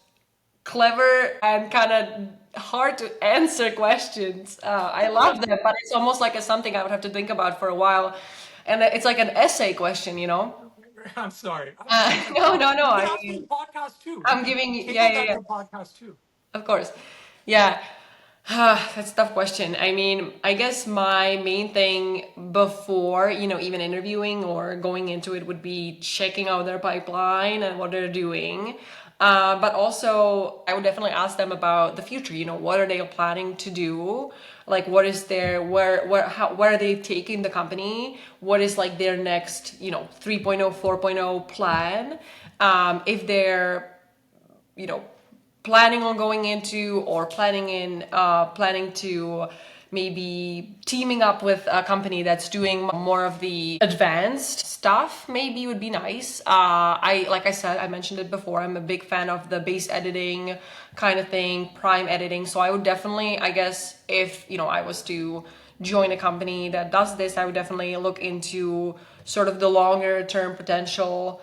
clever and kind of hard to answer questions. I love them, but it's almost like it's something I would have to think about for a while. And it's like an essay question, you know? I'm sorry. No, no, no. You can I ask me mean, the podcast too. I'm giving, Take yeah, on yeah, that yeah, as a podcast too. of course. Yeah. That's a tough question. I mean, I guess my main thing before, even interviewing or going into it would be checking out their pipeline and what they're doing. But also, I would definitely ask them about the future. What are they planning to do? Like, what is where are they taking the company? What is like their next, 3.0, 4.0 plan? If they're, you know, planning on going into or planning to maybe teaming up with a company that's doing more of the advanced stuff maybe would be nice. Like I said, I mentioned it before, I'm a big fan of the base editing kind of thing, prime editing. So I would definitely, I guess, if I was to join a company that does this, I would definitely look into sort of the longer term potential,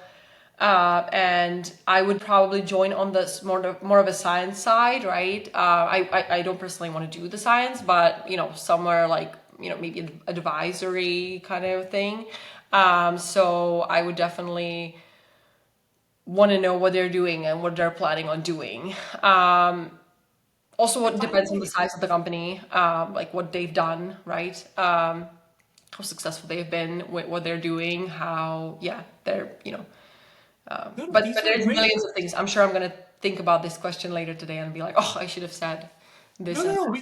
and I would probably join on the more of a science side, right? I don't personally want to do the science, but somewhere like maybe an advisory kind of thing. So I would definitely want to know what they're doing and what they're planning on doing. Also, what By the depends on the way, size of the company, like what they've done, right? How successful they've been with what they're doing, how they're no, no, but these are there's great. millions of things. I'm sure I'm gonna think about this question later today and be like, oh, I should have said No, this no, and no. that. We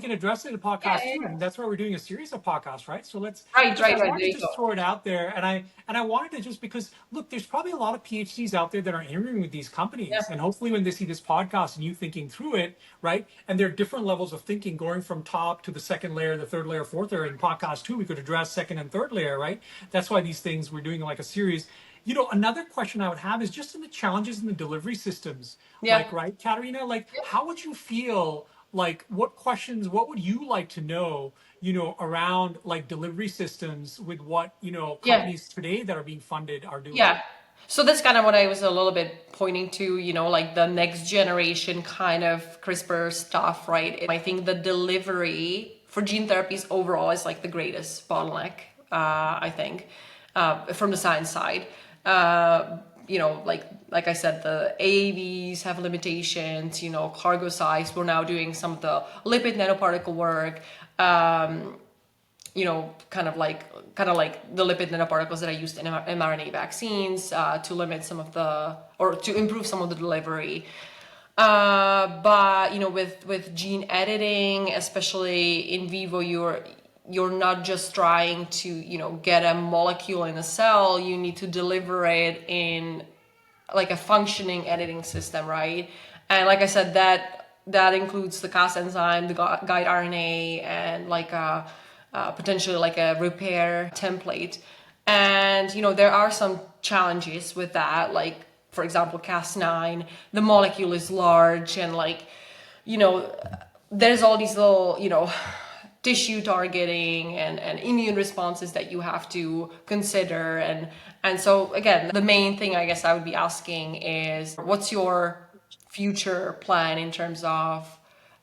can address it in a Yeah, podcast yeah, too, yeah. and that's why we're doing a series of podcasts, right? So let's Right, just. right, I right. There wanted to you just go. throw it out there, and I wanted to just because look, there's probably a lot of PhDs out there that are interviewing with these Yeah, companies, and hopefully when they see this podcast and you thinking through it, right? And there are different levels of thinking, going from top to the second layer, the third layer, fourth layer. In podcast two, we could address second and third layer, right? That's why these things we're doing like a series. Another question I would have is just in the challenges in the delivery systems, yeah, like, right, Katerina, like, how would you feel? Like, what would you like to know, around like delivery systems with what, yeah, companies today that are being funded are doing? yeah. So that's kind of what I was a little bit pointing to, like the next generation kind of CRISPR stuff, right? I think the delivery for gene therapies overall is like the greatest bottleneck, I think, from the science side. Like I said, the AAVs have limitations, cargo size. We're now doing some of the lipid nanoparticle work. Kind of like the lipid nanoparticles that I used in mRNA vaccines, to limit some of or to improve some of the delivery. But with gene editing, especially in vivo, you're not just trying to get a molecule in a cell. You need to deliver it in like a functioning editing system, right? And like I said, that includes the Cas enzyme, the guide RNA, and like potentially like a repair template. And there are some challenges with that, like for example Cas9, the molecule is large, and like there's all these little tissue targeting and immune responses that you have to consider. And so again, the main thing I guess I would be asking is, what's your future plan in terms of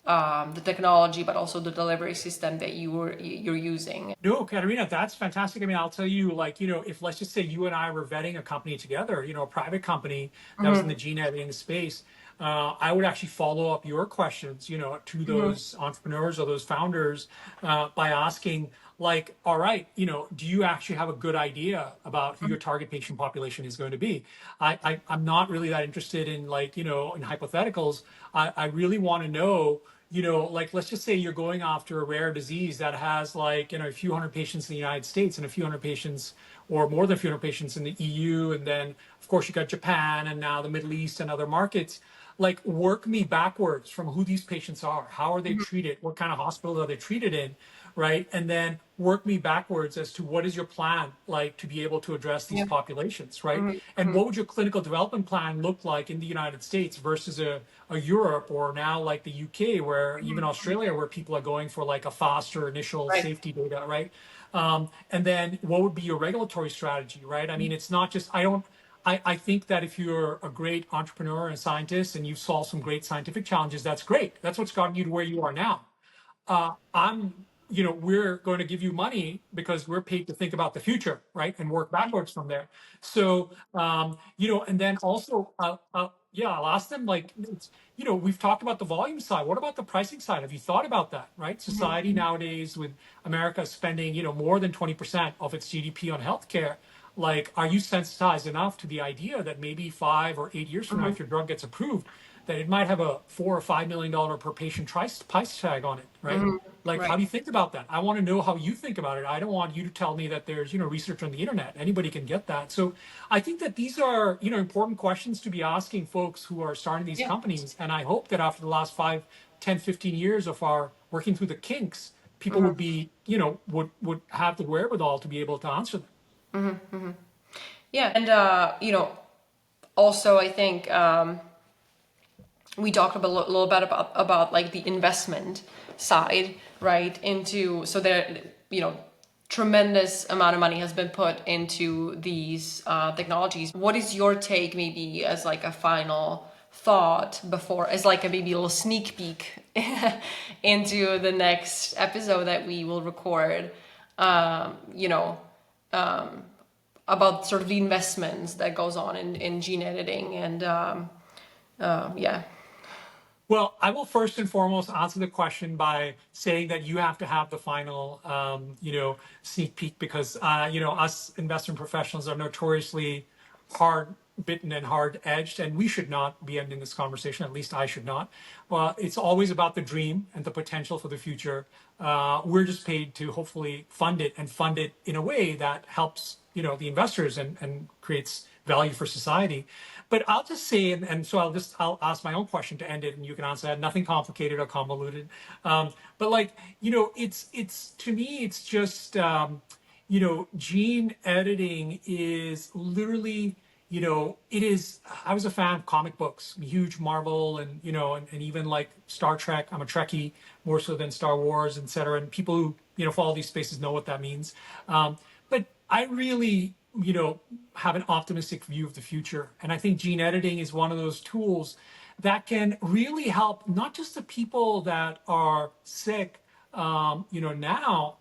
the technology, but also the delivery system that you're using? No, Katerina, that's fantastic. I mean, I'll tell you, like, if let's just say you and I were vetting a company together, a private company that was in the Mm-hmm. gene editing space, I would actually follow up your questions, to Mm-hmm. those entrepreneurs or those founders by asking, like, all right, do you actually have a good idea about who your target patient population is going to be? I'm not really that interested in, like, in hypotheticals. I really want to know, like, let's just say you're going after a rare disease that has, like, a few hundred patients in the United States and a few hundred patients or more than a few hundred patients in the EU. And then, of course, you got Japan and now the Middle East and other markets. Like, work me backwards from who these patients are. How are they treated? What kind of hospitals are they treated in? Right. And then work me backwards as to what is your plan like to be able to address these Yeah. populations, right? And Mm-hmm. what would your clinical development plan look like in the United States versus a Europe, or now like the UK, where even Australia, where people are going for like a faster initial Right. safety data, right? And then what would be your regulatory strategy, right? I mean, it's not just, I think that if you're a great entrepreneur and scientist and you've solved some great scientific challenges, that's great. That's what's gotten you to where you are now. We're going to give you money because we're paid to think about the future, right? And work backwards from there. So, and then also, yeah, I'll ask them, like, we've talked about the volume side. What about the pricing side? Have you thought about that, right? Society nowadays, with America spending, more than 20% of its GDP on healthcare, like, are you sensitized enough to the idea that maybe 5 or 8 years from now, Mm-hmm. if your drug gets approved, that it might have a $4 or $5 million per patient price tag on it, right? Mm-hmm. Like, how Right. do you think about that? I want to know how you think about it. I don't want you to tell me that there's, research on the internet. Anybody can get that. So I think that these are, important questions to be asking folks who are starting these Yeah. companies. And I hope that after the last 5, 10, 15 years of our working through the kinks, people Mm-hmm. would be, would have the wherewithal to be able to answer them. Yeah. And also I think we talked a little bit about like the investment side, right? Into, so there, tremendous amount of money has been put into these technologies. What is your take, maybe as like a final thought, before, as like a maybe a little sneak peek into the next episode that we will record? Um, you know, about sort of the investments that goes on in gene editing and yeah. Well, I will first and foremost answer the question by saying that you have to have the final, sneak peek, because, us investment professionals are notoriously hard bitten and hard edged, and we should not be ending this conversation. At least I should not. Well, it's always about the dream and the potential for the future. We're just paid to hopefully fund it, and fund it in a way that helps, the investors, and creates value for society. But I'll just say, and so I'll ask my own question to end it, and you can answer that. Nothing complicated or convoluted. But, like, it's to me, it's just, gene editing is literally, it is. I was a fan of comic books, huge Marvel, and, and even like Star Trek. I'm a Trekkie more so than Star Wars, et cetera. And people who, follow these spaces know what that means. But I really, have an optimistic view of the future. And I think gene editing is one of those tools that can really help not just the people that are sick, now,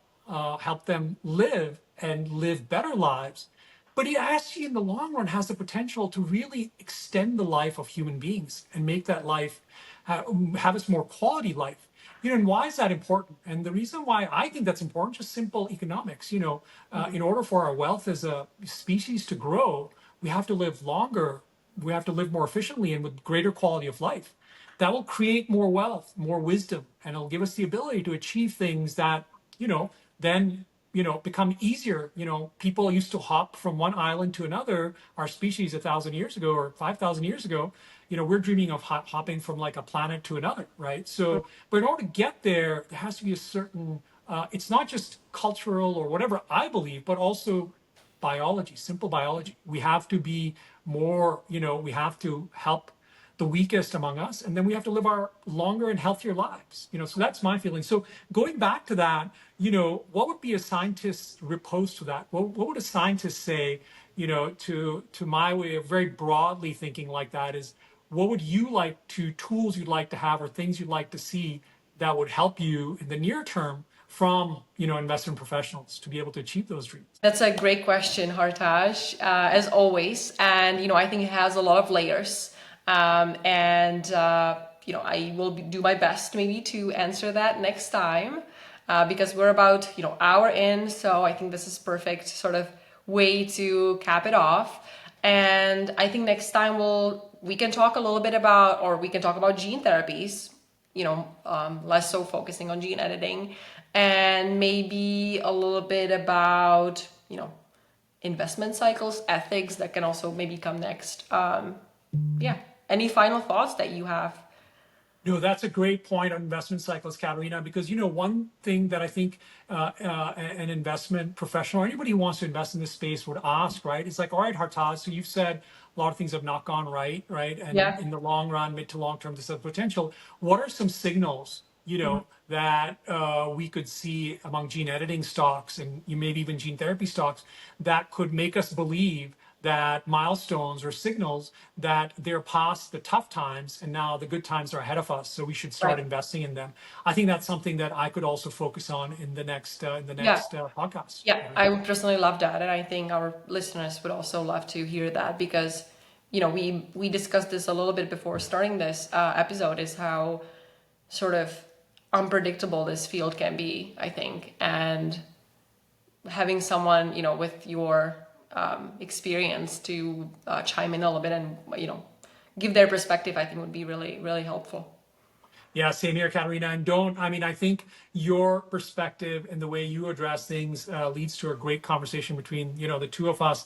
help them live and live better lives, but it actually, in the long run, has the potential to really extend the life of human beings and make that life have a more quality life. And why is that important? And the reason why I think that's important, just simple economics. In order for our wealth as a species to grow, we have to live longer. We have to live more efficiently and with greater quality of life. That will create more wealth, more wisdom, and it'll give us the ability to achieve things that, then, become easier. People used to hop from one island to another. Our species 1,000 years ago or 5,000 years ago, we're dreaming of hopping from like a planet to another, right? So, but in order to get there, there has to be a certain, it's not just cultural or whatever I believe, but also biology, simple biology. We have to be more, we have to help the weakest among us, and then we have to live our longer and healthier lives. So that's my feeling. So going back to that, what would be a scientist's riposte to that? What would a scientist say, to my way of very broadly thinking like that is, what would you like to, tools you'd like to have or things you'd like to see that would help you in the near term from, investment professionals to be able to achieve those dreams? That's a great question, Hartaj, as always. And, I think it has a lot of layers. I will do my best maybe to answer that next time because we're about, hour in. So I think this is perfect sort of way to cap it off. And I think next time we can talk a little bit about, or we can talk about gene therapies, less so focusing on gene editing, and maybe a little bit about, investment cycles, ethics that can also maybe come next. Yeah. Any final thoughts that you have? No, that's a great point on investment cycles, Katerina, because one thing that I think an investment professional or anybody who wants to invest in this space would ask, right? It's like, all right, Hartaj, so you've said a lot of things have not gone right, right? And Yeah. in the long run, mid to long term, this has potential. What are some signals, that we could see among gene editing stocks and maybe even gene therapy stocks that could make us believe that milestones or signals that they're past the tough times and now the good times are ahead of us, so we should start Right. investing in them? I think that's something that I could also focus on in the next Yeah. podcast. Yeah, I would personally love that, and I think our listeners would also love to hear that because, we discussed this a little bit before starting this episode, is how sort of unpredictable this field can be, I think, and having someone, with your experience to chime in a little bit and, give their perspective, I think would be really, really helpful. Yeah, same here, Katerina. And I think your perspective and the way you address things leads to a great conversation between, the two of us.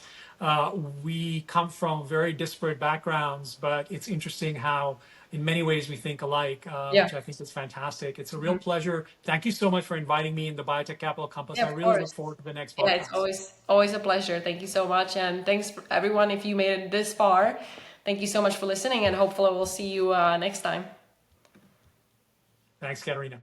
We come from very disparate backgrounds, but it's interesting how in many ways we think alike, Yeah. which I think is fantastic. It's a real pleasure. Thank you so much for inviting me in the Biotech Capital Compass. Yeah, I of really look course. forward to the next Yeah, it's podcast. always a pleasure. Thank you so much, and thanks for everyone if you made it this far. Thank you so much for listening, and hopefully we'll see you next time. Thanks, Katerina.